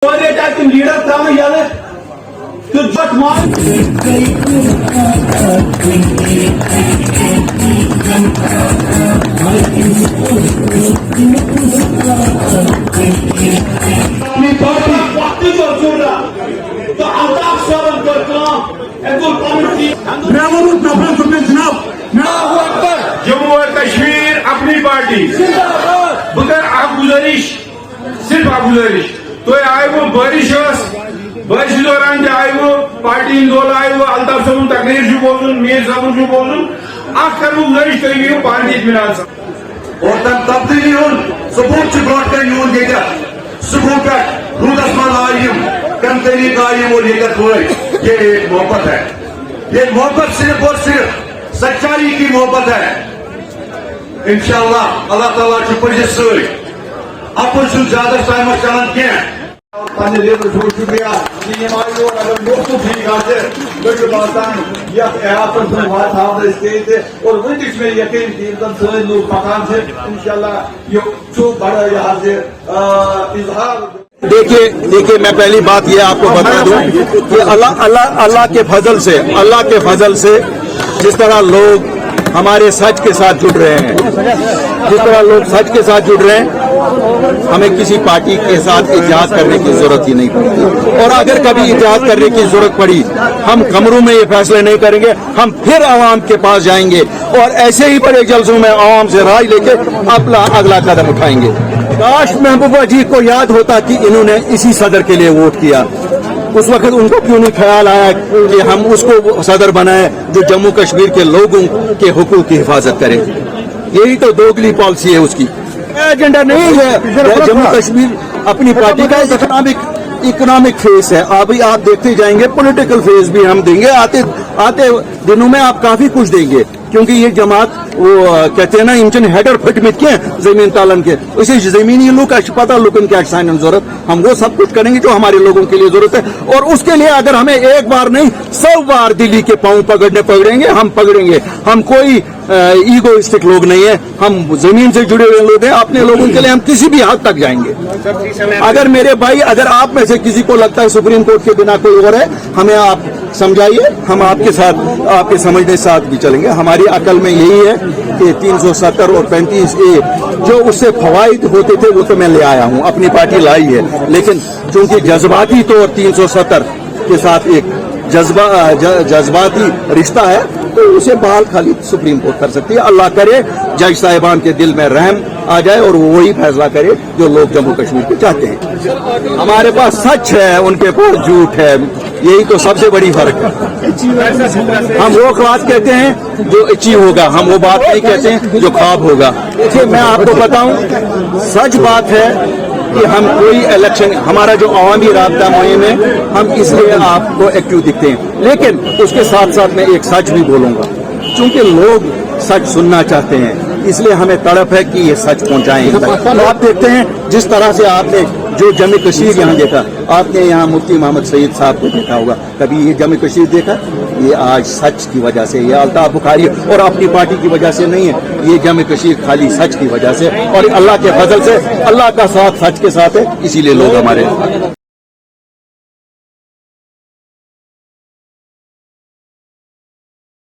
تم لیڈر تراؤ یاد تو جٹ مان اپنی پارٹی وقتی کو چھوڑا تو الطاف صاحب کر کام ایکل کمیٹی میں ورود نفرت سننے جناب جموں و کشمیر اپنی پارٹی بگر آپ گزارش صرف آپ گزارش تو آئے وہ بارش بارش دوران آئے وہ پارٹی دول آئے وہ الطاف صاحب تقریر بولن میر صاحب بولن اخ کر گزارش تھی پارٹی اطمینان سے اور تم تبدیلی ثبوت برٹ کر یون یہ سکول پہ رودس من آئیم تمطریق آئیم اور یہ ایک محبت ہے. یہ محبت صرف اور صرف سچائی کی محبت ہے. انشاءاللہ اللہ تعالیٰ کی پرجس سی اپن سے زیادہ ٹائم چلان کی پنہ لیبر بہت شکریہ ٹیم آئی اگر موقع ٹھیک آئے باسان یھ ایپن وات اور ونکس میں یقین کہ سن لوگ پکان سے انشاءاللہ یہ بڑا یہ اظہار. دیکھیے میں پہلی بات یہ آپ کو بتا دوں کہ اللہ کے فضل سے جس طرح لوگ ہمارے سچ کے ساتھ جڑ رہے ہیں ہمیں کسی پارٹی کے ساتھ اتحاد کرنے کی ضرورت ہی نہیں پڑتی. اور اگر کبھی اتحاد کرنے کی ضرورت پڑی ہم کمروں میں یہ فیصلے نہیں کریں گے, ہم پھر عوام کے پاس جائیں گے اور ایسے ہی بڑے جلسوں میں عوام سے رائے لے کے اپنا اگلا قدم اٹھائیں گے. کاش محبوبہ جی کو یاد ہوتا کہ انہوں نے اسی صدر کے لیے ووٹ کیا. اس وقت ان کو کیوں نہیں خیال آیا کہ ہم اس کو صدر بنائیں جو جموں کشمیر کے لوگوں کے حقوق کی حفاظت کرے. یہی تو دوگلی پالیسی ہے اس کی. ایجنڈا نہیں ہے جموں کشمیر اپنی پارٹی کا اکنامک فیس ہے. ابھی آپ دیکھتے جائیں گے پولیٹیکل فیس بھی ہم دیں گے. آتے دنوں میں آپ کافی کچھ دیں گے کیونکہ یہ جماعت وہ کہتے ہیں نا انچن ہیڈر پھٹمت کی زمین تالن کے اسی زمینی لوگ پتہ لوگن کیا سائن ضرورت ہم وہ سب کچھ کریں گے جو ہمارے لوگوں کے لیے ضرورت ہے. اور اس کے لیے اگر ہمیں ایک بار نہیں 100 بار دلی کے پاؤں پکڑیں گے ہم پکڑیں گے. ہم کوئی ایگوئسٹک لوگ نہیں ہیں, ہم زمین سے جڑے ہوئے لوگ ہیں. اپنے لوگوں کے لیے ہم کسی بھی حد تک جائیں گے. اگر میرے بھائی اگر آپ میں سے کسی کو لگتا ہے سپریم کورٹ کے بنا کوئی اور ہے ہمیں آپ سمجھائیے, ہم آپ کے ساتھ آپ کے سمجھنے ساتھ بھی چلیں گے. ہماری عقل میں یہی ہے کہ 370 اور 35A جو اس سے فوائد ہوتے تھے وہ تو میں لے آیا ہوں, اپنی پارٹی لائی ہے. لیکن چونکہ جذباتی طور 370 کے ساتھ ایک جذباتی رشتہ ہے تو اسے بحال خالی سپریم کورٹ کر سکتی ہے. اللہ کرے جج صاحبان کے دل میں رحم آ جائے اور وہ وہی فیصلہ کرے جو لوگ جموں کشمیر کو چاہتے ہیں. ہمارے پاس سچ ہے, ان کے پاس جھوٹ ہے. یہی تو سب سے بڑی فرق ہے. ہم وہ بات کہتے ہیں جو اچھی ہوگا, ہم وہ بات نہیں کہتے ہیں جو خواب ہوگا. دیکھیے میں آپ کو بتاؤں, سچ بات ہے کہ ہم کوئی الیکشن ہمارا جو عوامی رابطہ مہم ہے ہم اس لیے آپ کو ایکٹیو دکھتے ہیں. لیکن اس کے ساتھ ساتھ میں ایک سچ بھی بولوں گا چونکہ لوگ سچ سننا چاہتے ہیں اس لیے ہمیں تڑپ ہے کہ یہ سچ پہنچائیں. تو آپ دیکھتے ہیں جس طرح سے آپ نے جو جمع کشیر یہاں دیکھا, آپ نے یہاں مفتی محمد سعید صاحب کو دیکھا ہوگا, کبھی یہ جمع کشیر دیکھا؟ یہ آج سچ کی وجہ سے, یہ الطاف بخاری اور اپنی پارٹی کی وجہ سے نہیں ہے, یہ جمع کشیر خالی سچ کی وجہ سے اور اللہ کے فضل سے. اللہ کا ساتھ سچ کے ساتھ ہے, اسی لیے لوگ ہمارے